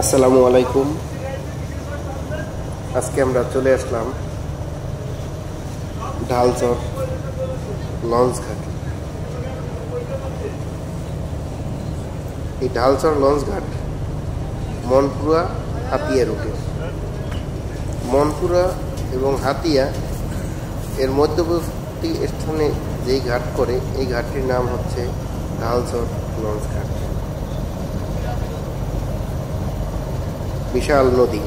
আসসালামু আলাইকুম। আজকে আমরা চলে আসলাম ঢালচর লঞ্চ ঘাট। এই ঢালচর লঞ্চ ঘাট মনপুরা হাতিয়া রুটের। মনপুরা এবং হাতিয়া এর মধ্যবর্তী স্থানে যেই ঘাট করে এই ঘাটটির নাম হচ্ছে ঢালচর লঞ্চ ঘাট। বিশাল নদী।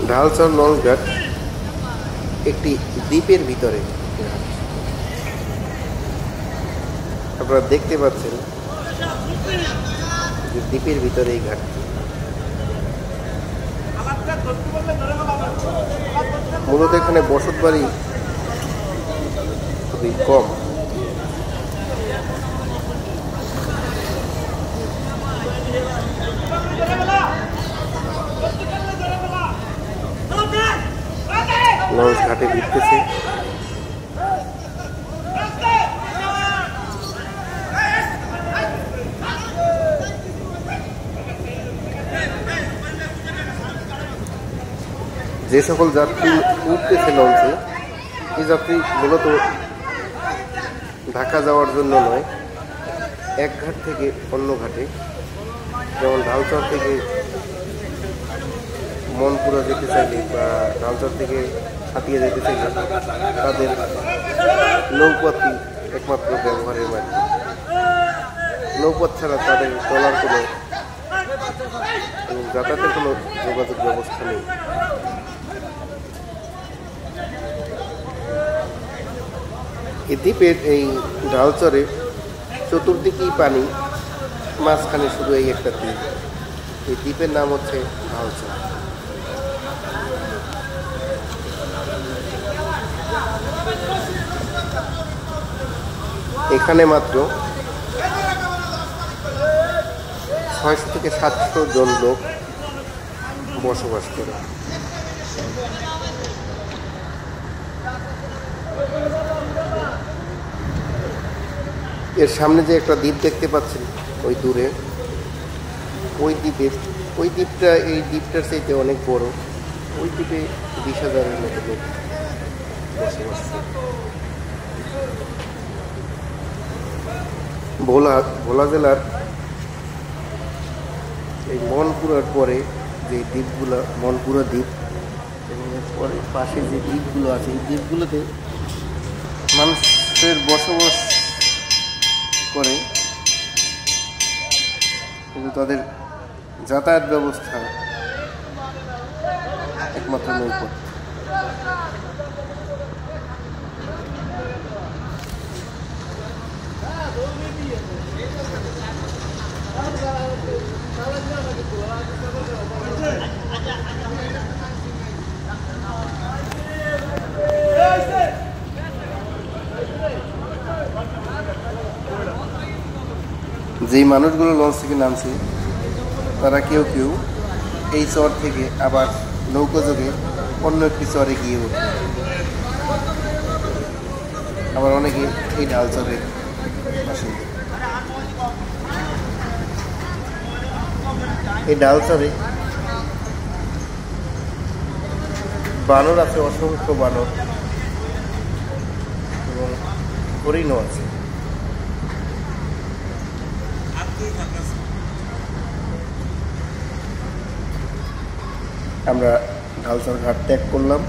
ঢালচর লঞ্চ ঘাট একটি দ্বীপের ভিতরে ঘাট। আপনারা দেখতে পাচ্ছেন যে দ্বীপের ভিতরে এই ঘাট। মূলত এখানে বসত বাড়ি খুবই কম। লঞ্চ ঘাটে ভিড়তেছে। যে সকল যাত্রী উঠতেছে লঞ্চে, এই যাত্রী মূলত ঢাকা যাওয়ার জন্য নয়, এক ঘাট থেকে অন্য ঘাটে, যেমন ঢালচর থেকে মনপুরা যেতে চাইলে বা ঢালচর থেকে হাতিয়া যেতে চাইলে তাদের নৌপথই একমাত্র ব্যবহারের মাধ্যম। নৌপথ ছাড়া তাদের চলার কোনো এবং যাতায়াতের কোনো যোগাযোগ ব্যবস্থা নেই। এই দ্বীপের এই ঢালচরে চতুর্দিকেই পানি, মাঝখানে শুধু এই একটা দ্বীপ। এই দ্বীপের নাম হচ্ছে ঢালচর। এখানে মাত্র 600 থেকে 700 জন লোক বসবাস করে। এর সামনে যে একটা দ্বীপ দেখতে পাচ্ছেন ওই দূরে, ওই দ্বীপটা এই দ্বীপটার চাইতে অনেক বড়। ওই দ্বীপে 20,000-এর মতো লোক বসবাস করে। ভোলা জেলার এই মনপুরার পরে যে দ্বীপগুলো, মনপুরা দ্বীপ এবং এর পরে পাশে যে দ্বীপগুলো আছে, এই দ্বীপগুলোতে মানুষের বসবাস করে, কিন্তু তাদের যাতায়াত ব্যবস্থা একমাত্র নৌপথ। যেই মানুষগুলো লঞ্চ থেকে নামছে তারা কেউ কেউ এই চর থেকে আবার নৌকা যোগে অন্য একটি চরে গিয়ে ওঠে, আবার অনেকে এই ঢালচরে আসে। এই ঢালচরে বানর আছে, অসংখ্য বানর, এবং হরিণও আছে। আমরা ঢালচর ঘাট ত্যাগ করলাম।